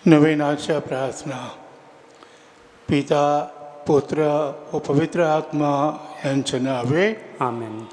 नवीनाच्या प्रार्थना. पिता, पुत्र व पवित्र आत्मा यांचे नावे. आमेन.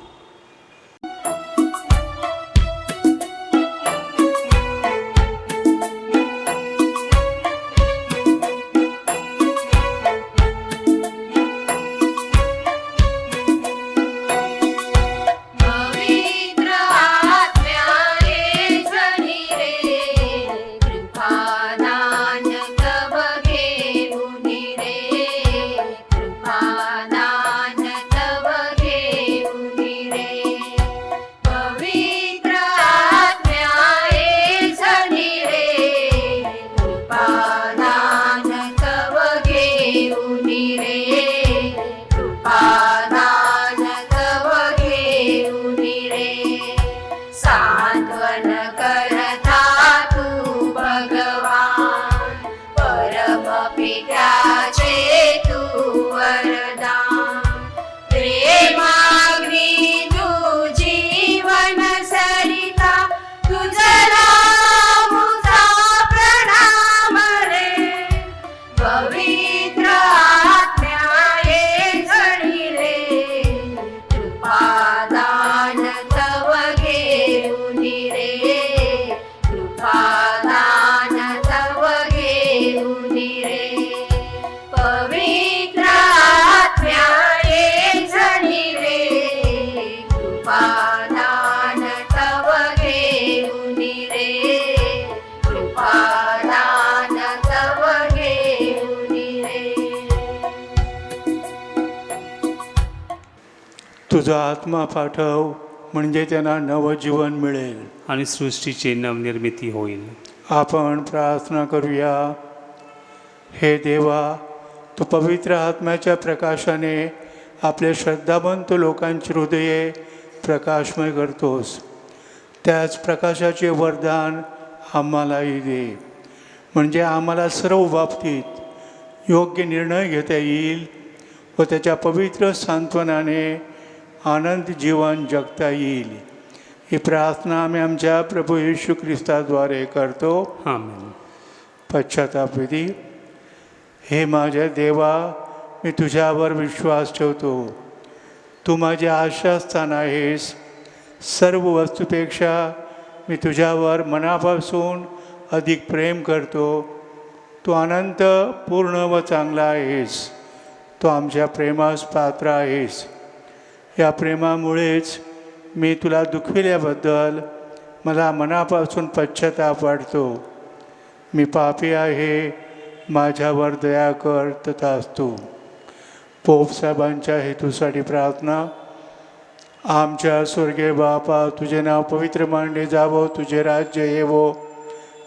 तुझा आत्मा पाठव, म्हणजे त्यांना नवजीवन मिळेल आणि सृष्टीची नवनिर्मिती होईल. आपण प्रार्थना करूया. हे देवा, तू पवित्र आत्म्याच्या प्रकाशाने आपले श्रद्धावंत लोकांची हृदये प्रकाशमय करतोस. त्याच प्रकाशाचे वरदान आम्हालाही दे, म्हणजे आम्हाला सर्व बाबतीत योग्य निर्णय घेता येईल व त्याच्या पवित्र सांत्वनाने आनंद जीवन जगता येईल. ही प्रार्थना आम्ही आमच्या प्रभू येशू ख्रिस्ताद्वारे करतो. आमेन. पश्चातापविधी. हे माझ्या देवा, मी तुझ्यावर विश्वास ठेवतो. तू माझे आशास्थान आहेस. सर्व वस्तूपेक्षा मी तुझ्यावर मनापासून अधिक प्रेम करतो. तू अनंत, पूर्ण व चांगला आहेस. तू आमच्या प्रेमास पात्र आहेस. या प्रेमामुळेच मी तुला दुखविल्याबद्दल मला मनापासून पश्चाताप वाटतो. मी पापी आहे, माझ्यावर दया कर. तथास्तु. पोप साहेबांच्या हेतूसाठी प्रार्थना. आमच्या स्वर्गीय बापा, तुझे नाव पवित्र मानले जावो, तुझे राज्य येवो,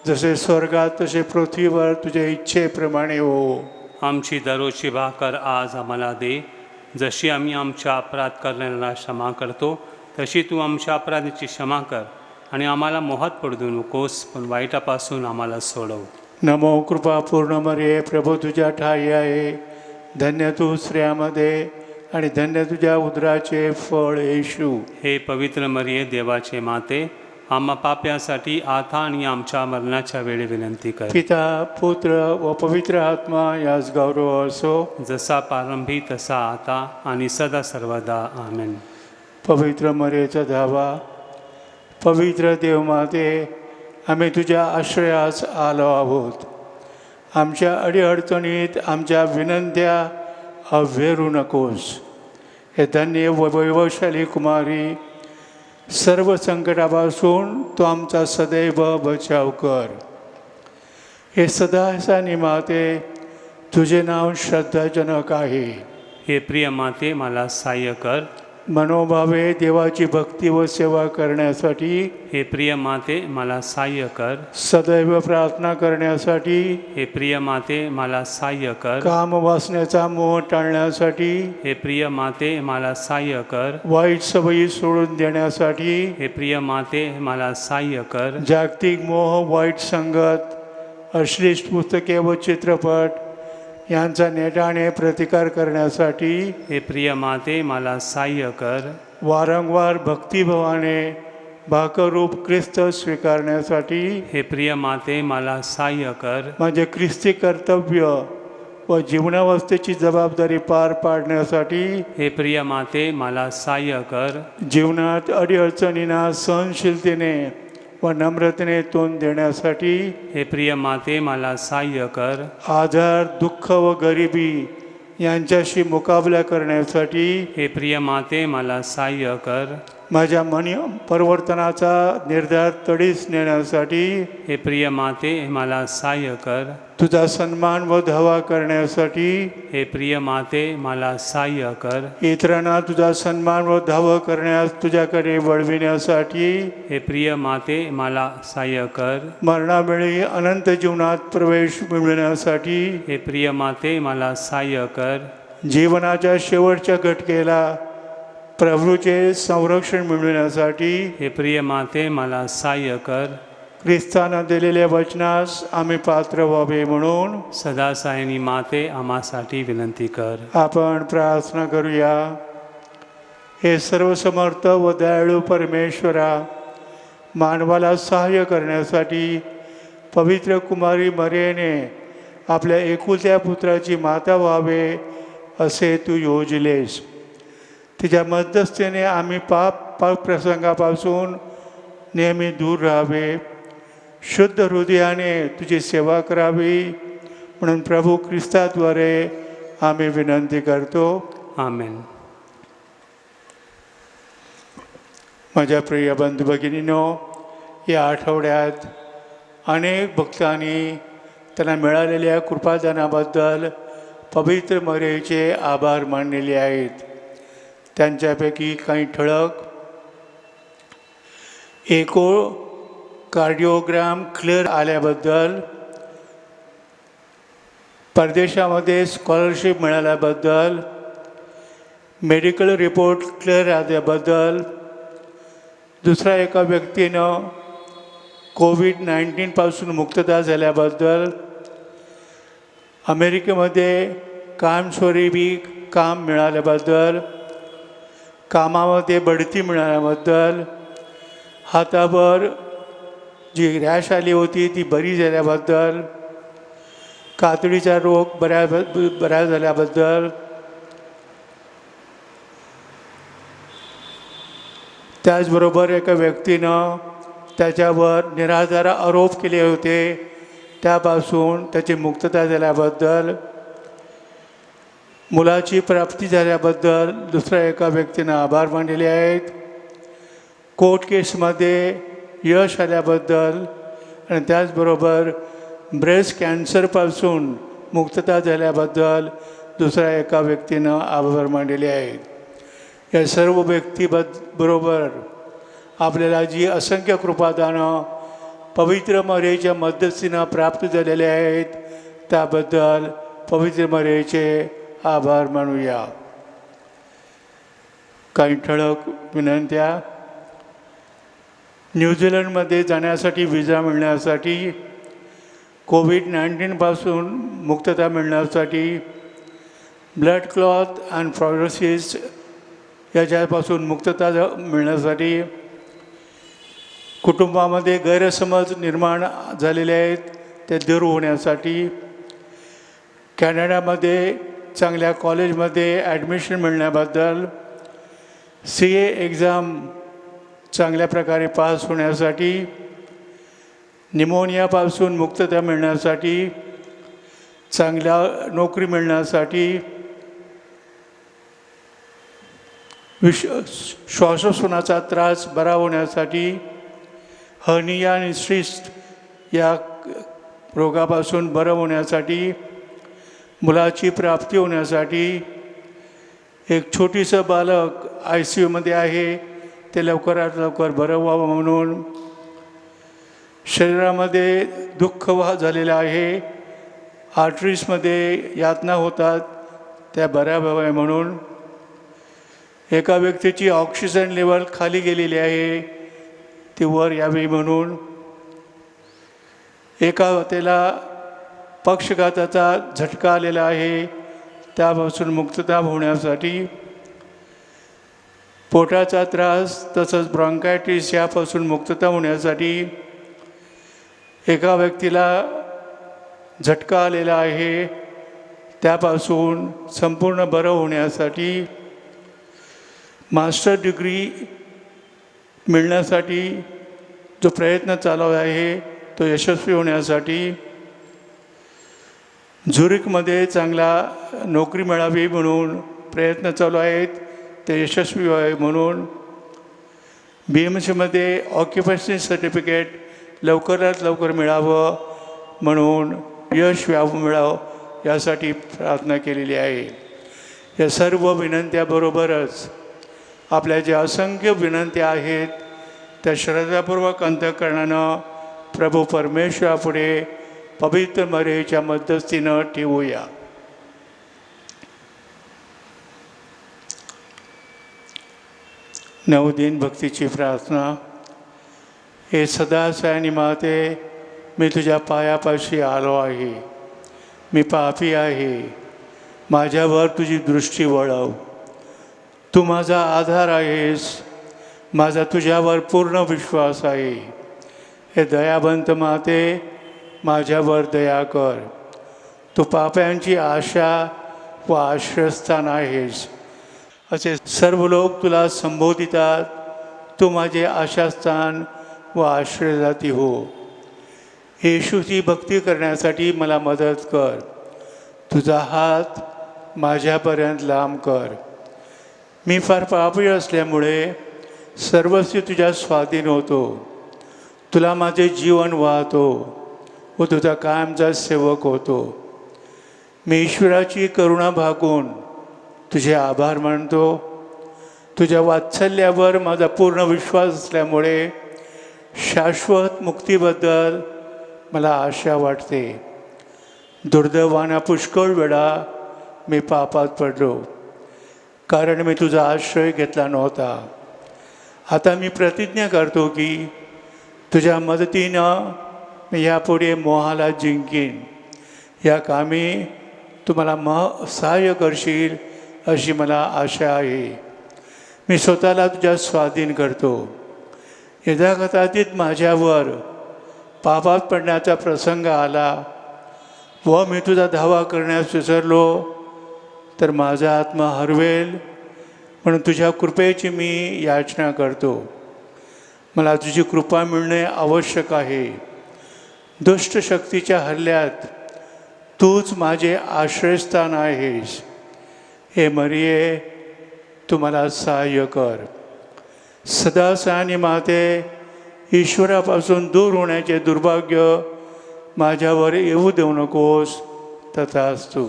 जसे स्वर्गात तसे पृथ्वीवर तुझ्या इच्छेप्रमाणे हो. आमची दररोजची भाकर आज आम्हाला दे. जशी आम्ही आमच्या अपराध करणाऱ्यांना क्षमा करतो, तशी तू आमच्या अपराधाची क्षमा कर. आणि आम्हाला मोहात पडू नकोस, पण वाईटापासून आम्हाला सोडव. नमो कृपा पूर्ण मरिये, प्रभू तुझ्या ठाई आहे. धन्य तू स्त्रियामध्ये आणि धन्य तुझ्या उदराचे फळ येशू. हे पवित्र मरिये, देवाचे माते, आम्हा पाप्यासाठी आता आणि आमच्या मरणाच्या वेळी विनंती कर. पिता, पुत्र व पवित्र आत्मा यास गौरव असो, जसा प्रारंभी तसा आता आणि सदा सर्वदा. आमेन. पवित्र मरियेचा धावा. पवित्र देवमाते, आम्ही तुझ्या आश्रयास आलो आहोत. आमच्या अडीअडचणीत आमच्या विनंत्या अव्हेरू नकोस. हे धन्य व वैभवशाली कुमारी, सर्व संकटापासून तू आमचा सदैव बचाव कर. हे सदाचा निमाते, तुझे नाव श्रद्धाजनक आहे. हे प्रिय माते, मला सहाय्य कर. मनोभावे देवाची भक्ती व सेवा करण्यासाठी हे प्रिय माते, मला सहाय्य कर. सदैव प्रार्थना करण्यासाठी हे प्रिय माते, मला सहाय्य कर. काम वासनेचा मोह टाळण्यासाठी हे प्रिय माते, मला सहाय्य कर. वाईट सवयी सोडून देण्यासाठी हे प्रिय माते, मला सहाय्य कर. जागतिक मोह, वाईट संगत, अश्लील पुस्तके व चित्रपट यांचा नेटाने प्रतिकार करण्यासाठी हे प्रिय माते, मला सहाय्य कर. वारंवार भक्तिभावाने भाकरूप ख्रिस्त स्वीकारण्यासाठी हे प्रिय माते मला सहाय्य कर. माझे ख्रिस्ती कर्तव्य व जीवनावस्थेची जबाबदारी पार पाडण्यासाठी हे प्रिय माते मला सहाय्य कर. जीवनात अडीअडचणींना सहनशीलतेने व नम्रतेने तोंड देण्यासाठी हे प्रिय माते मला सहाय्य कर. आजार दुःख व गरिबी यांच्याशी मुकाबला करण्यासाठी हे प्रिय माते मला सहाय्य कर. माझ्या मनी परिवर्तनाचा निर्धार तडीस नेण्यासाठी हे प्रिय माते मला सहाय्य कर. तुझा सन्मान व धावा करण्यासाठी हे प्रिय माते मला सहाय्य कर. इतरांना तुझा सन्मान व धावा करण्यास तुझ्याकडे वळविण्यासाठी हे प्रिय माते मला सहाय्य कर. मरणावेळी अनंत जीवनात प्रवेश मिळविण्यासाठी हे प्रिय माते मला सहाय्य कर. जीवनाच्या शेवटच्या घटकेला प्रभूचे संरक्षण मिळविण्यासाठी हे प्रिय माते मला सहाय्य कर. ख्रिस्तानं दिलेल्या वचनास आम्ही पात्र व्हावे म्हणून सदा सायनी माते आम्हासाठी विनंती कर. आपण प्रार्थना करूया. हे सर्वसमर्थ व दयाळू परमेश्वरा, मानवाला सहाय्य करण्यासाठी पवित्र कुमारी मरियेने आपल्या एकुलत्या पुत्राची माता व्हावे असे तू योजलेस. तिच्या मध्यस्थीने आम्ही पाप प्रसंगापासून नेहमी दूर राहावे, शुद्ध हृदयाने तुझी सेवा करावी म्हणून प्रभू ख्रिस्ताद्वारे आम्ही विनंती करतो. आमेन. माझ्या प्रिय बंधू भगिनींनो, या आठवड्यात अनेक भक्तांनी त्यांना मिळालेल्या कृपादानाबद्दल पवित्र मरियेचे आभार मानलेले आहेत. त्यांच्यापैकी काही ठळक: एको कार्डिओग्राम क्लिअर आल्याबद्दल, परदेशामध्ये स्कॉलरशिप मिळाल्याबद्दल, मेडिकल रिपोर्ट क्लिअर आल्याबद्दल, दुसऱ्या एका व्यक्तीनं कोविड-19पासून मुक्तता झाल्याबद्दल, अमेरिकेमध्ये कायमस्वरूपी काम मिळाल्याबद्दल, कामामध्ये बढती मिळाल्याबद्दल, हातावर जी रॅश आली होती ती बरी झाल्याबद्दल, कातडीचा रोग बऱ्या झाल्याबद्दल, त्याचबरोबर एका व्यक्तीनं त्याच्यावर निराधार आरोप केले होते त्यापासून त्याची मुक्तता झाल्याबद्दल, मुलाची प्राप्ती झाल्याबद्दल दुसऱ्या एका व्यक्तीनं आभार मानलेले आहेत. कोर्ट केसमध्ये यश आल्याबद्दल आणि त्याचबरोबर ब्रेस्ट कॅन्सरपासून मुक्तता झाल्याबद्दल दुसऱ्या एका व्यक्तीनं आभार मानलेले आहेत. या सर्व व्यक्तीबरोबर आपल्याला जी असंख्य कृपादानं पवित्र मरियेच्या मध्यस्थीनं प्राप्त झालेले आहेत त्याबद्दल पवित्र मरियेचे आभार मानूया. काही ठळक विनंत्या: न्यूझीलंडमध्ये जाण्यासाठी व्हिसा मिळण्यासाठी, कोविड-19पासून मुक्तता मिळण्यासाठी, ब्लड क्लॉथ अँड फ्लोरोसिस याच्यापासून मुक्तता मिळण्यासाठी, कुटुंबामध्ये गैरसमज निर्माण झालेले आहेत ते दूर होण्यासाठी, कॅनडामध्ये चांगल्या कॉलेजमध्ये ॲडमिशन मिळण्याबद्दल, CA एक्झाम चांगल्या प्रकारे पास होण्यासाठी, निमोनियापासून मुक्तता मिळण्यासाठी, चांगल्या नोकरी मिळण्यासाठी, श्वासोच्छवासाचा त्रास बरा होण्यासाठी, हर्निया आणि सिस्ट या रोगापासून बरं होण्यासाठी, मुलाची प्राप्ती होण्यासाठी, एक छोटीसं बालक ICUमध्ये आहे ते लवकरात लवकर बरं व्हावं म्हणून, शरीरामध्ये दुःख झालेलं आहे, आर्टरीजमध्ये यातना होतात त्या बऱ्या व्हाव्या म्हणून, एका व्यक्तीची ऑक्सिजन लेवल खाली गेलेली आहे ती वर यावी म्हणून, एका त्याला पक्षघाताचा झटका आलेला आहे त्यापासून मुक्तता होण्यासाठी, पोटाचा त्रास तसंच ब्रॉन्कायटिस यापासून मुक्तता होण्यासाठी एका व्यक्तीला झटका आलेला आहे, त्यापासून संपूर्ण बरं होण्यासाठी मास्टर डिग्री मिळण्यासाठी जो प्रयत्न चालू आहे तो यशस्वी होण्यासाठी झुरिकमध्ये चांगला नोकरी मिळावी म्हणून प्रयत्न चालू आहेत, ते यशस्वी व्हावे म्हणून BMCमध्ये ऑक्युपेशनल सर्टिफिकेट लवकरात लवकर मिळावं म्हणून यश मिळावं यासाठी प्रार्थना केलेली आहे. या सर्व विनंत्याबरोबरच आपल्या ज्या असंख्य विनंत्या आहेत त्या श्रद्धापूर्वक अंतःकरणानं प्रभू परमेश्वरापुढे पवित्र मरीच्या मध्यस्थीनं ठेवूया. नवदिन भक्तीची प्रार्थना. हे सदासायनी माते, मी तुझ्या पायापाशी आलो आहे. मी पापी आहे, माझ्यावर तुझी दृष्टी वळव. तू माझा आधार आहेस, माझा तुझ्यावर पूर्ण विश्वास आहे. हे दयावंत माते, माझ्यावर दया कर. तू पाप्यांची आशा व आश्रयस्थान आहेस. असे सर्व लोक तुला संबोधितात. तू माझे आशास्थान व आश्रयदाती हो. येशूची भक्ती करण्यासाठी मला मदत कर. तुझा हात माझ्यापर्यंत लांब कर. मी फार पापी असल्यामुळे सर्वस्वी तुझ्या स्वाधीन होतो. तुला माझे जीवन वाहतो व तुझा कायमचा सेवक होतो. मी ईश्वराची करुणा भागून तुझे आभार मानतो. तुझ्या वात्सल्यावर माझा पूर्ण विश्वास असल्यामुळे शाश्वत मुक्तीबद्दल मला आशा वाटते. दुर्दैवाना पुष्कळ वेळा मी पापात पडलो, कारण मी तुझा आश्रय घेतला नव्हता. आता मी प्रतिज्ञा करतो की तुझ्या मदतीनं मी यापुढे मोहाला जिंकीन. या कामी तू मला सहाय्य करशील अशी मला आशा आहे. मी स्वतःला तुझ्या स्वाधीन करतो. यथाकथातीत माझ्यावर पापात पडण्याचा प्रसंग आला व मी तुझा धावा करण्यास विसरलो तर माझा आत्मा हरवेल, म्हणून तुझ्या कृपेची मी याचना करतो. मला तुझी कृपा मिळणे आवश्यक आहे. दुष्ट शक्तीच्या हल्ल्यात तूच माझे आश्रयस्थान आहेस. हे मरिये, तू मला सहाय्य कर. सदासायनी माते, ईश्वरापासून दूर होण्याचे दुर्भाग्य माझ्यावर येऊ देऊ नकोस. तथास्तु.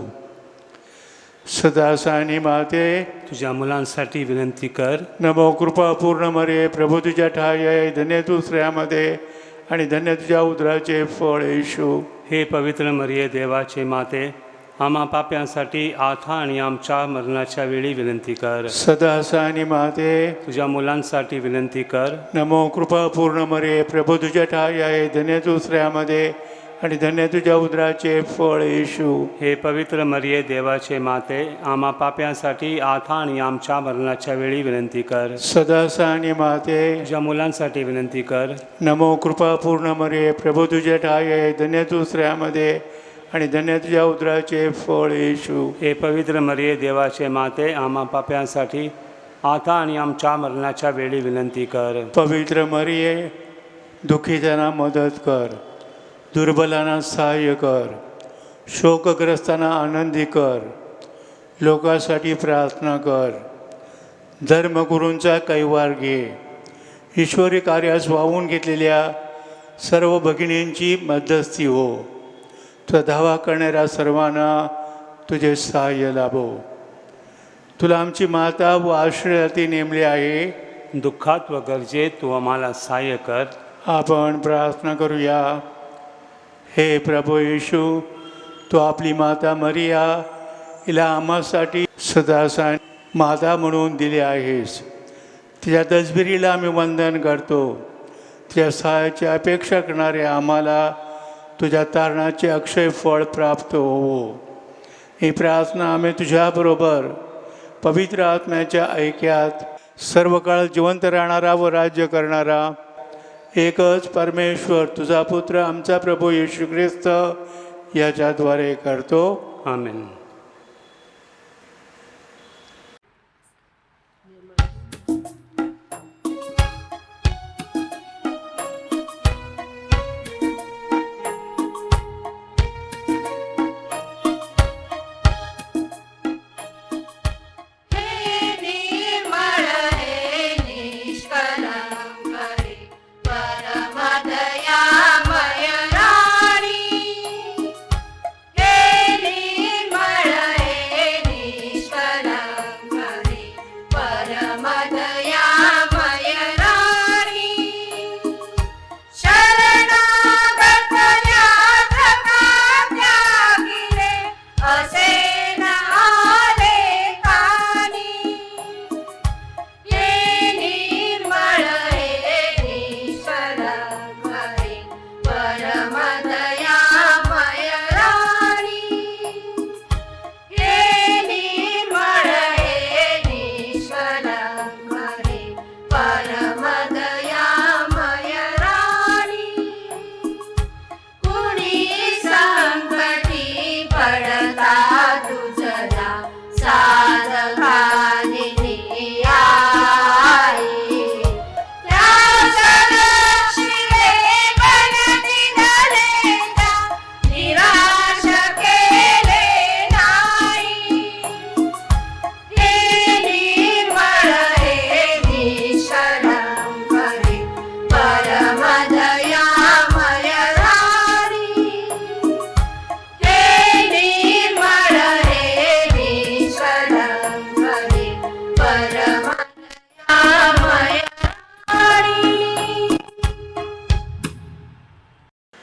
सदासायनी माते, तुझ्या मुलांसाठी विनंती कर. नमो कृपा पूर्ण मरे, प्रभू तुझ्या ठाई आहे. धन्य तू स्त्रियामध्ये आणि धन्य तुझ्या उदराचे फळ येशू. हे पवित्र मरिये, देवाचे माते, आम्हा पाप्यांसाठी आता आणि आमच्या मरणाच्या वेळी विनंती कर. सदासायनी माते, तुझ्या मुलांसाठी विनंती कर. नमो कृपा पूर्ण मरे, प्रभू तुझ्या ठाई आहे. धन्य तू स्त्रियामध्ये आणि धन्य तुझ्या उदराचे फळ येशू. हे पवित्र मरिये, देवाचे माते, आम्हा पाप्यांसाठी आता आणि आमच्या मरणाच्या वेळी विनंती कर. सदासायनी माते, तुझ्या मुलांसाठी विनंती कर. नमो कृपा पूर्ण मरे, प्रभू तुझ्या ठाई आहे. धन्य तू स्त्रियामध्ये आणि धन्य तुझ्या उदराचे फळ येशू. हे पवित्र मरिये, देवाचे माते, आम्हा पाप्यांसाठी आता आणि आमच्या मरणाच्या वेळी विनंती कर. पवित्र मरिये, दुःखीतांना मदत कर. दुर्बलांना सहाय्य कर. शोकग्रस्तांना आनंदी कर. लोकांसाठी प्रार्थना कर. धर्मगुरूंचा कैवार घे. ईश्वरी कार्यास वाहून घेतलेल्या सर्व भगिनींची मध्यस्थी हो. तुझा धावा करणाऱ्या सर्वांना तुझे सहाय्य लाभो. तुला आमची माता व आश्रयार्थी नेमले आहे. दुःखात व गरजेत तू आम्हाला सहाय्य कर. आपण प्रार्थना करूया. हे प्रभू येशू, तू आपली माता मरिया हिला आम्हासाठी सदासायनी माता म्हणून दिली आहेस. तिच्या तसबिरीला आम्ही वंदन करतो. तिच्या सहाय्याची अपेक्षा करणारे आम्हाला तुझ्या तारणाचे अक्षय फळ प्राप्त होवो. ही प्रार्थना आम्ही तुझ्याबरोबर पवित्र आत्म्याच्या ऐक्यात सर्व काळ जिवंत राहणारा व राज्य करणारा एकच परमेश्वर तुझा पुत्र आमचा प्रभू येशू ख्रिस्त याच्याद्वारे करतो. आमेन.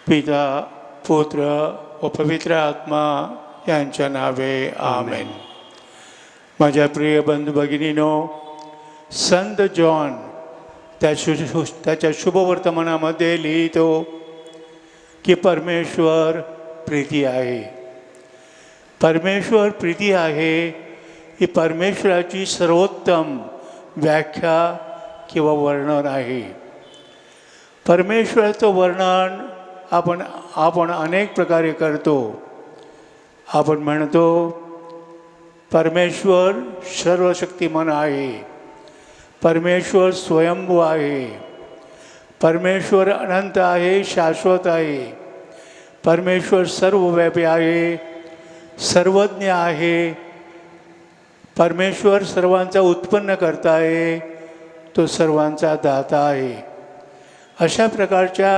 पिता पुत्र व पवित्र आत्मा यांच्या नावे आमेन. माझ्या प्रिय बंधू भगिनीनो, संत जॉन त्याच्या शुभवर्तमानामध्ये लिहितो की परमेश्वर प्रीती आहे. परमेश्वर प्रीती आहे ही परमेश्वराची सर्वोत्तम व्याख्या किंवा वर्णन आहे. परमेश्वराचं वर्णन आपण अनेक प्रकारे करतो. आपण म्हणतो परमेश्वर सर्वशक्तिमान आहे, परमेश्वर स्वयंभू आहे, परमेश्वर अनंत आहे, शाश्वत आहे, परमेश्वर सर्वव्यापी आहे, सर्वज्ञ आहे, परमेश्वर सर्वांचा उत्पन्न करता आहे, तो सर्वांचा दाता आहे. अशा प्रकारच्या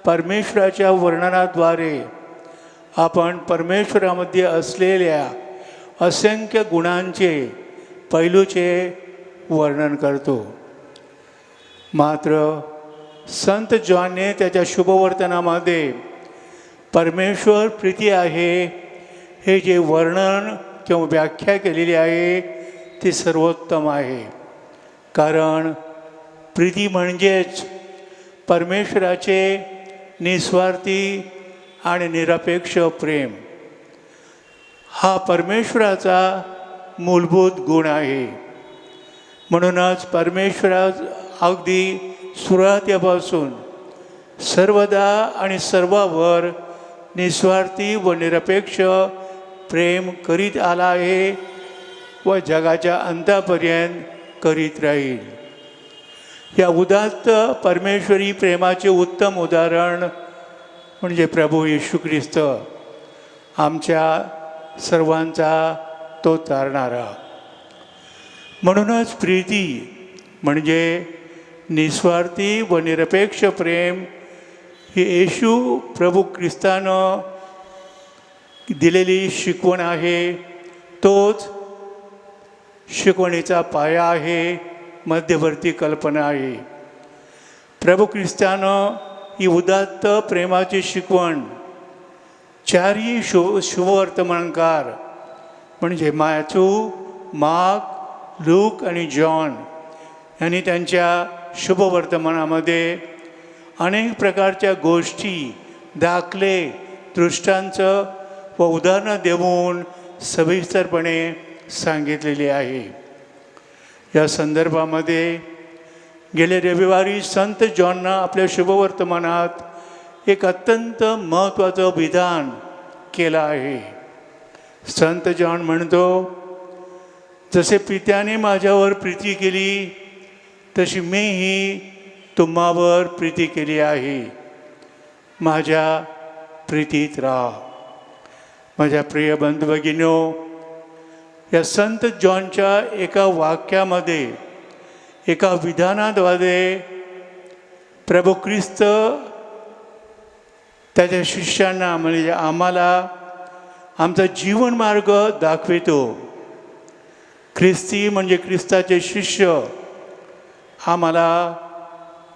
परमेश्वराच्या वर्णनाद्वारे आपण परमेश्वरामध्ये असलेल्या असंख्य गुणांचे पैलूचे वर्णन करतो. मात्र संत जॉनने त्याच्या शुभवर्तनामध्ये परमेश्वर प्रीती आहे हे जे वर्णन किंवा व्याख्या केलेली आहे ती सर्वोत्तम आहे. कारण प्रीती म्हणजेच परमेश्वराचे निस्वार्थी आणि निरपेक्ष प्रेम हा परमेश्वराचा मूलभूत गुण आहे. म्हणूनच परमेश्वरा अगदी सुरुवातीपासून सर्वदा आणि सर्वावर निस्वार्थी व निरपेक्ष प्रेम करीत आला आहे व जगाच्या अंतापर्यंत करीत राहील. या उदात्त परमेश्वरी प्रेमाचे उत्तम उदाहरण म्हणजे प्रभू येशू ख्रिस्त, आमच्या सर्वांचा तो तारणारा. म्हणूनच प्रीती म्हणजे निस्वार्थी व निरपेक्ष प्रेम ही येशू प्रभू ख्रिस्तानं दिलेली शिकवण आहे. तोच शिकवणीचा पाया आहे, मध्यवर्ती कल्पना आहे. प्रभू ख्रिस्तानं ही उदात्त प्रेमाची शिकवण चारही शुभवर्तमानकार म्हणजे मॅथ्यू, मार्क, लूक आणि जॉन यांनी त्यांच्या शुभवर्तमानामध्ये अनेक प्रकारच्या गोष्टी, दाखले, दृष्टांचं व उदाहरणं देऊन सविस्तरपणे सांगितलेली आहे. या संदर्भामध्ये गेले रविवारी संत जॉननं आपल्या शुभवर्तमानात एक अत्यंत महत्त्वाचं विधान केलं आहे. संत जॉन म्हणतो, जसे पित्याने माझ्यावर प्रीती केली तशी मीही तुम्हावर प्रीती केली आहे. माझ्या प्रीतीत राहा. माझ्या प्रिय बंधू भगिनींनो, या संत जॉनच्या एका वाक्यामध्ये, एका विधानाद्वारे प्रभू ख्रिस्त त्याच्या शिष्यांना म्हणजे आम्हाला आमचा जीवनमार्ग दाखवितो. ख्रिस्ती म्हणजे ख्रिस्ताचे शिष्य आम्हाला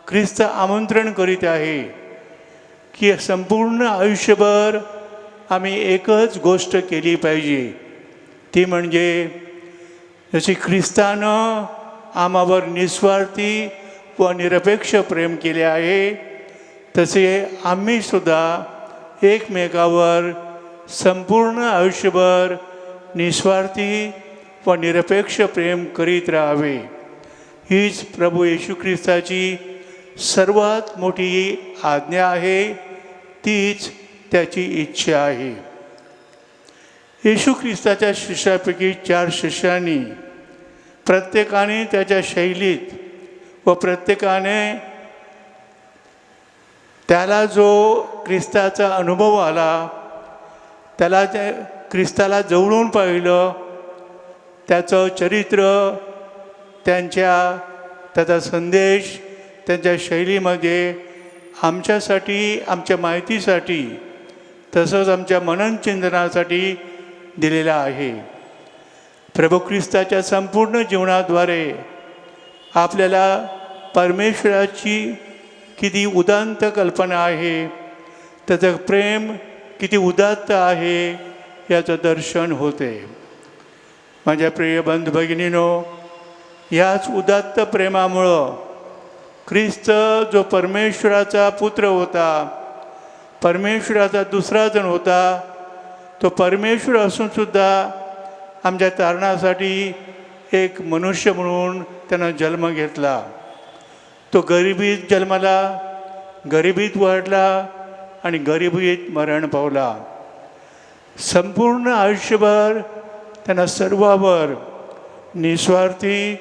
ख्रिस्त आमंत्रण करीत आहे की संपूर्ण आयुष्यभर आम्ही एकच गोष्ट केली पाहिजे, ती म्हणजे जशी ख्रिस्तानं आम्हावर निस्वार्थी व निरपेक्ष प्रेम केले आहे तसे आम्हीसुद्धा एकमेकावर संपूर्ण आयुष्यभर निस्वार्थी व निरपेक्ष प्रेम करीत राहावे. हीच प्रभू येशू ख्रिस्ताची सर्वात मोठी आज्ञा आहे, तीच त्याची इच्छा आहे. येशू ख्रिस्ताच्या शिष्यापैकी 4 शिष्यांनी प्रत्येकाने त्याच्या शैलीत व प्रत्येकाने त्याला जो ख्रिस्ताचा अनुभव आला त्याला त्या ख्रिस्ताला जवळून पाहिलं, त्याचं चरित्र, त्याचा संदेश त्यांच्या शैलीमध्ये आमच्यासाठी, आमच्या माहितीसाठी तसंच आमच्या मननचिंतनासाठी दिलेला आहे. प्रभू ख्रिस्ताच्या संपूर्ण जीवनाद्वारे आपल्याला परमेश्वराची किती उदात्त कल्पना आहे, त्याचं प्रेम किती उदात्त आहे याचं दर्शन होते. माझ्या प्रिय बंधू भगिनींनो, याच उदात्त प्रेमामुळं ख्रिस्त जो परमेश्वराचा पुत्र होता, परमेश्वराचा दुसरा जण होता, तो परमेश्वर असूनसुद्धा आमच्या तारणासाठी एक मनुष्य म्हणून त्यानं जन्म घेतला. तो गरिबीत जन्माला, गरिबीत वाढला आणि गरिबीत मरण पावला. संपूर्ण आयुष्यभर त्यानं सर्वावर निस्वार्थी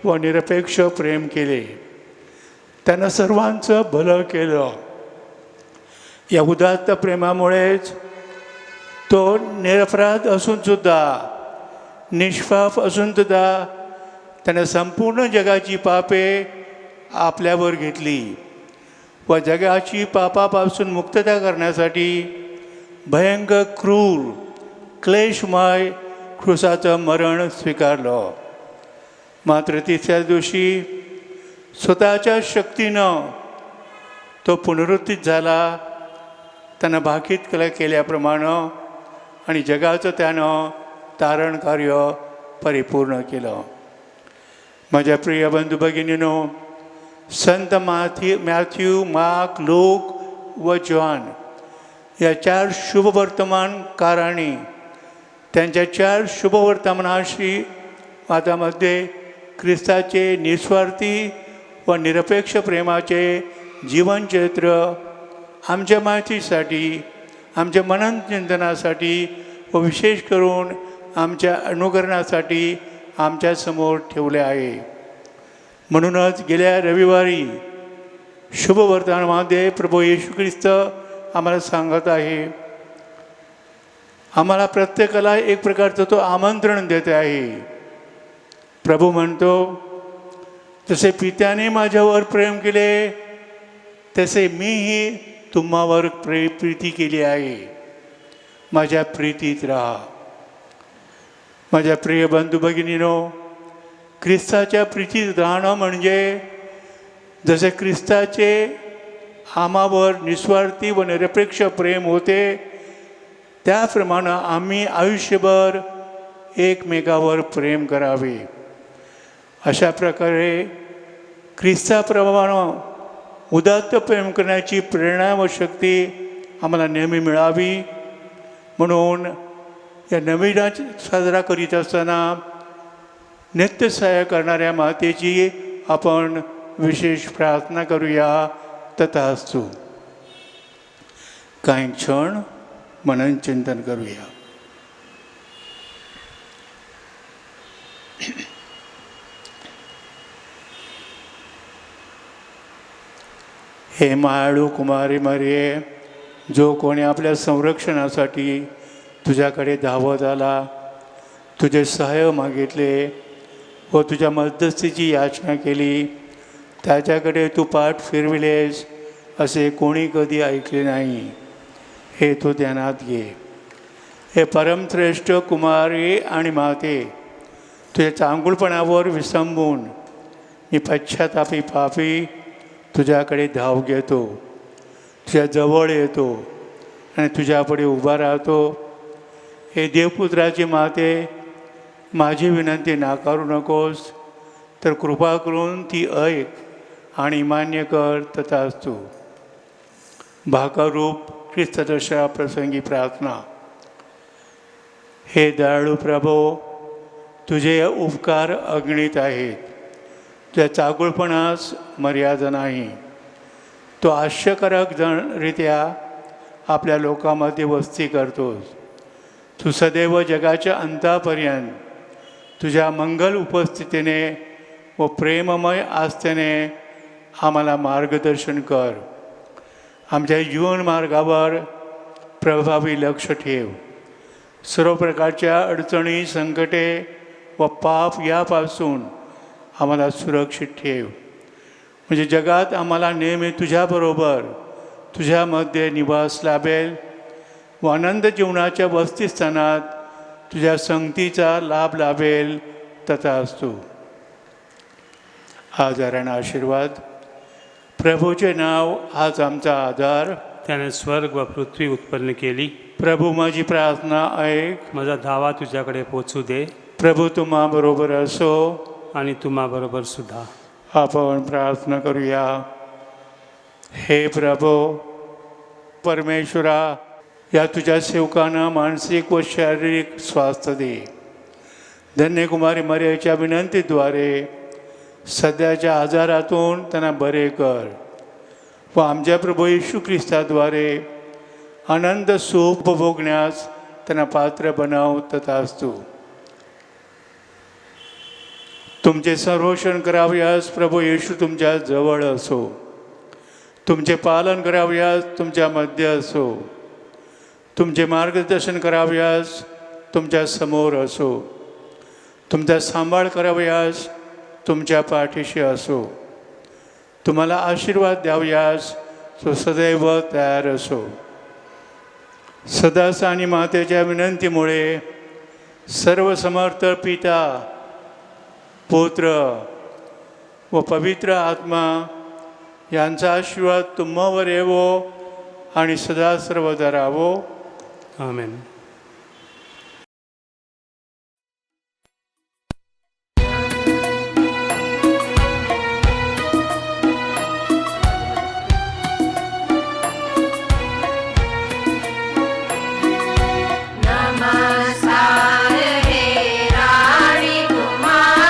व निरपेक्ष प्रेम केले. त्यानं सर्वांचं भलं केलं. या उदात्त प्रेमामुळेच तो निरपराध असूनसुद्धा, निष्पाप असूनसुद्धा त्यानं संपूर्ण जगाची पापे आपल्यावर घेतली व जगाची पापापासून मुक्तता करण्यासाठी भयंकर क्रूर क्लेशमय क्रूसाचं मरण स्वीकारलं. मात्र तिसऱ्या दिवशी स्वतःच्या शक्तीनं तो पुनरुत्थित झाला, त्यानं भाकीत केल्याप्रमाणे, आणि जगाचं त्यानं तारण कार्य परिपूर्ण केलं. माझ्या प्रिय बंधू भगिनींनो, संत मॅथ्यू, मार्क, लूक व जॉन या 4 शुभवर्तमानकारांनी त्यांच्या 4 शुभवर्तमानाशी वादामध्ये ख्रिस्ताचे निस्वार्थी व निरपेक्ष प्रेमाचे जीवनचरित्र आमच्या माहितीसाठी, आमच्या मननचिंतनासाठी व विशेष करून आमच्या अनुकरणासाठी आमच्यासमोर ठेवले आहे. म्हणूनच गेल्या रविवारी शुभवर्तमानामध्ये प्रभू येशू ख्रिस्त आम्हाला सांगत आहे, आम्हाला प्रत्येकाला एक प्रकारचं तो आमंत्रण देत आहे. प्रभू म्हणतो, जसे पित्याने माझ्यावर प्रेम केले तसे मीही तुम्हावर प्रीती केली आहे. माझ्या प्रीतीत राहा. माझ्या प्रिय बंधू भगिनींनो, ख्रिस्ताच्या प्रीतीत राहणं म्हणजे जसे ख्रिस्ताचे आम्हावर निस्वार्थी व निरपेक्ष प्रेम होते, त्याप्रमाणे आम्ही आयुष्यभर एकमेकावर प्रेम करावे. अशा प्रकारे ख्रिस्ताप्रमाणे उदात्त प्रेम करण्याची प्रेरणा व शक्ती आम्हाला नेहमी मिळावी. म्हणून या नवीन साजरा करीत असताना नित्य सहाय्य करणाऱ्या मातेची आपण विशेष प्रार्थना करूया. तथास्तु. काही क्षण मनन चिंतन करूया. हे मायाळू कुमारी मरिये, जो कोणी आपल्या संरक्षणासाठी तुझ्याकडे धावत आला, तुझे सहाय्य मागितले व तुझ्या मध्यस्थीची याचना केली, त्याच्याकडे तू पाठ फिरविलेस असे कोणी कधी ऐकले नाही. हे तू ध्यानात घे. हे परमश्रेष्ठ कुमारी आणि माते, तुझ्या चांगुलपणावर विसंबून मी पश्चातापी पापी तुझ्याकडे धाव घेतो, तुझ्या जवळ येतो आणि तुझ्यापुढे उभा राहतो. हे देवपुत्राची माते, माझी विनंती नाकारू नकोस, तर कृपा करून ती ऐक आणि मान्य कर. तथास्तु. भाकरूप ख्रिस्तदशा प्रसंगी प्रार्थना. हे दयाळू प्रभो, तुझे उपकार अगणित आहेत. तुझ्या चागुलपणास मर्यादा नाही. तो आश्चर्यकारक रीत्या आपल्या लोकांमध्ये वस्ती करतोस. तू सदैव जगाच्या अंतापर्यंत तुझ्या मंगल उपस्थितीने व प्रेममय आस्थेने आम्हाला मार्गदर्शन कर. आमच्या जीवन मार्गावर प्रभावी लक्ष ठेव. सर्व प्रकारच्या अडचणी, संकटे व पाप यापासून आम्हाला सुरक्षित ठेव. म्हणजे जगात आम्हाला नेहमी तुझ्याबरोबर, तुझ्यामध्ये निवास लाभेल व आनंद जीवनाच्या वसतिस्थानात तुझ्या संगतीचा लाभ लाभेल. तथास्तु. आदराने आशीर्वाद. प्रभूचे नाव हाच आमचा आधार. त्याने स्वर्ग व पृथ्वी उत्पन्न केली. प्रभू माझी प्रार्थना ऐक. माझा धावा तुझ्याकडे पोचू दे. प्रभू तुम्हाबरोबर असो. आणि तुम्हाबरोबर सुद्धा. आपण प्रार्थना करूया. हे प्रभू परमेश्वरा, या तुझ्या सेवकांना मानसिक व शारीरिक स्वास्थ्य दे. धन्य कुमारी मरियेच्या विनंतीद्वारे सध्याच्या आजारातून त्यांना बरे कर व आमच्या प्रभू येशू ख्रिस्ताद्वारे आनंद सुख उपभोगण्यास त्यांना पात्र बनव. तथास्तु. तुमचे संरक्षण करावयास प्रभू येशू तुमच्या जवळ असो. तुमचे पालन करावयास तुमच्या मध्ये असो. तुमचे मार्गदर्शन करावयास तुमच्या समोर असो. तुमचा सांभाळ करावयास तुमच्या पाठीशी असो. तुम्हाला आशीर्वाद द्यावयास तो सदैव तयार असो. सदास आणि मातेच्या विनंतीमुळे सर्व समर्थ पिता, पुत्र व पवित्र आत्मा यांचा आशीर्वाद तुम्हावर येवो आणि सदा सर्वदा राहावो. आमेन. नमस्कार हे राणी कुमारी.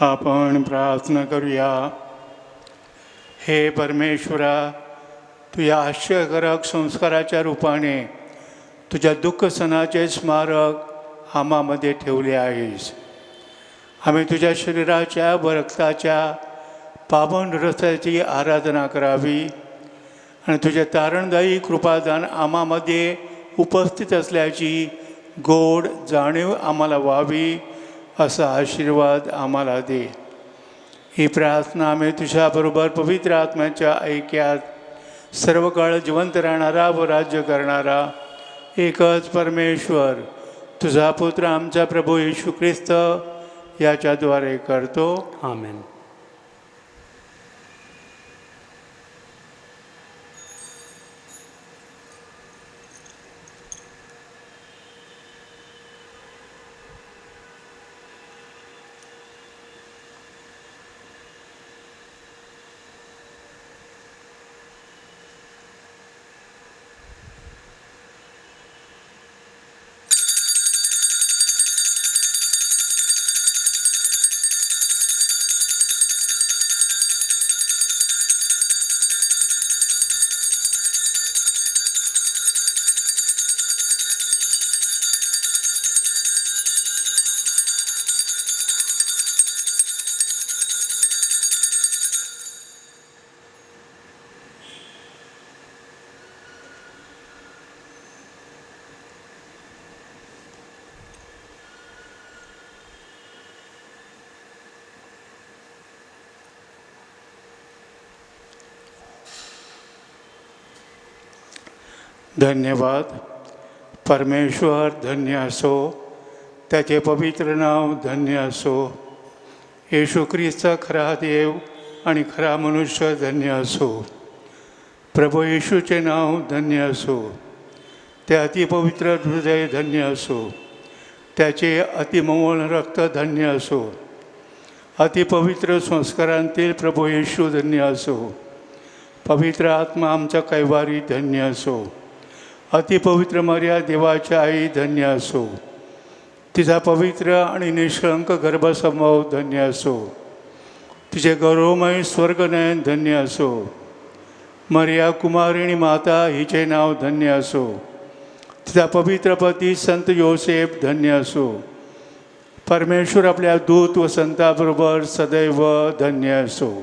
आपण प्रार्थना करूया. हे परमेश्वरा, तुझ्या आश्चर्यकारक संस्काराच्या रूपाने तुझ्या दुःख सणाचे स्मारक आम्हामध्ये ठेवले आहेस. आम्ही तुझ्या शरीराच्या व रक्ताच्या पावन रसाची आराधना करावी आणि तुझे तारणदायी कृपादान आम्हामध्ये उपस्थित असल्याची गोड जाणीव आम्हाला व्हावी, असा आशीर्वाद आम्हाला दे. ही प्रार्थना आम्ही तुझ्याबरोबर पवित्र आत्म्याच्या ऐक्यात सर्व काळ जिवंत राहणारा व राज्य करणारा एकच परमेश्वर तुझा पुत्र आमचा प्रभू येशू ख्रिस्त याच्याद्वारे करतो. आमेन. धन्यवाद. परमेश्वर धन्य असो, त्याचे पवित्र नाव धन्य असो. येशू ख्रिस्त खरा देव आणि खरा मनुष्य धन्य असो. प्रभू येशूचे नाव धन्य असो. ते अतिपवित्र हृदय धन्य असो. त्याचे अतिमोल रक्त धन्य असो. अतिपवित्र संस्कारांतील प्रभू येशू धन्य असो. पवित्र आत्मा आमचा कैवारी धन्य असो. अतिपवित्र मर्या देवाच्या आई धन्य असो. तिचा पवित्र आणि निष्कळंक गर्भसंभव धन्य असो. तिचे गौरवमय स्वर्गनयन धन्य असो. मर्या कुमारिणी माता हिचे नाव धन्य असो. तिचा पवित्र पती संत योसेफ धन्य असो. परमेश्वर आपल्या दूत व संताबरोबर सदैव धन्य असो.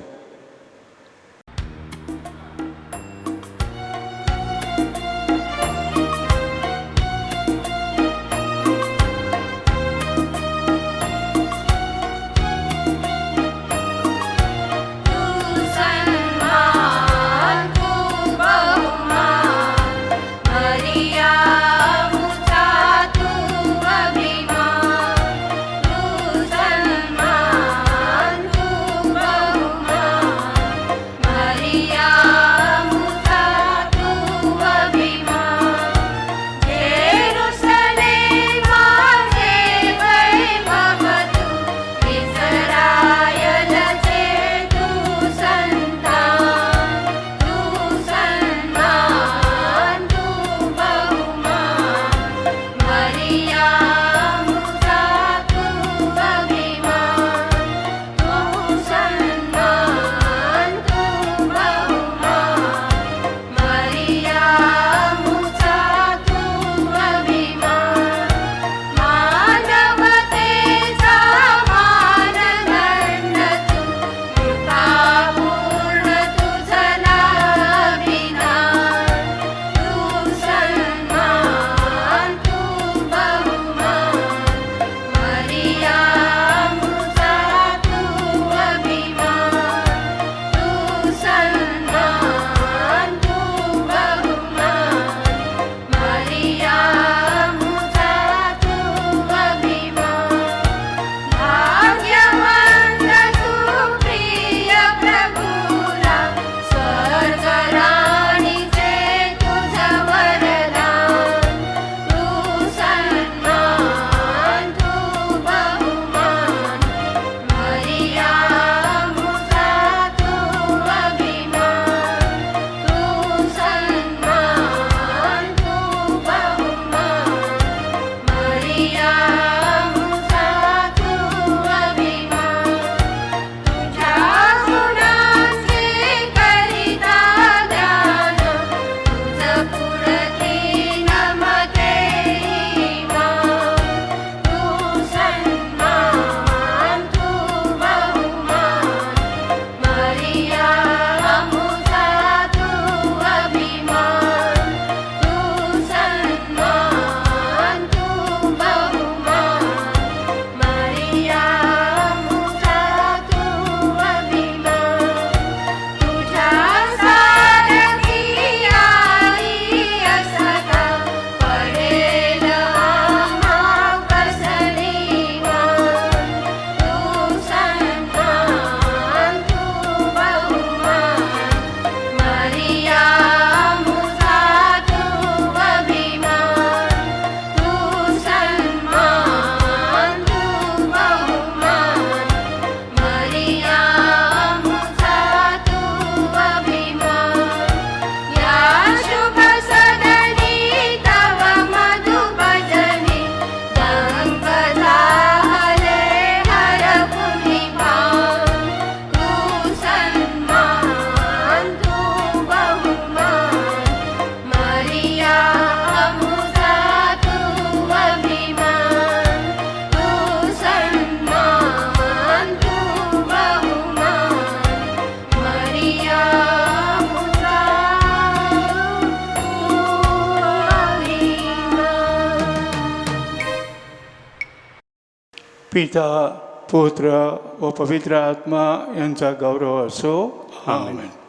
पिता पुत्र व पवित्र आत्मा यांचा गौरव असो. आमेन.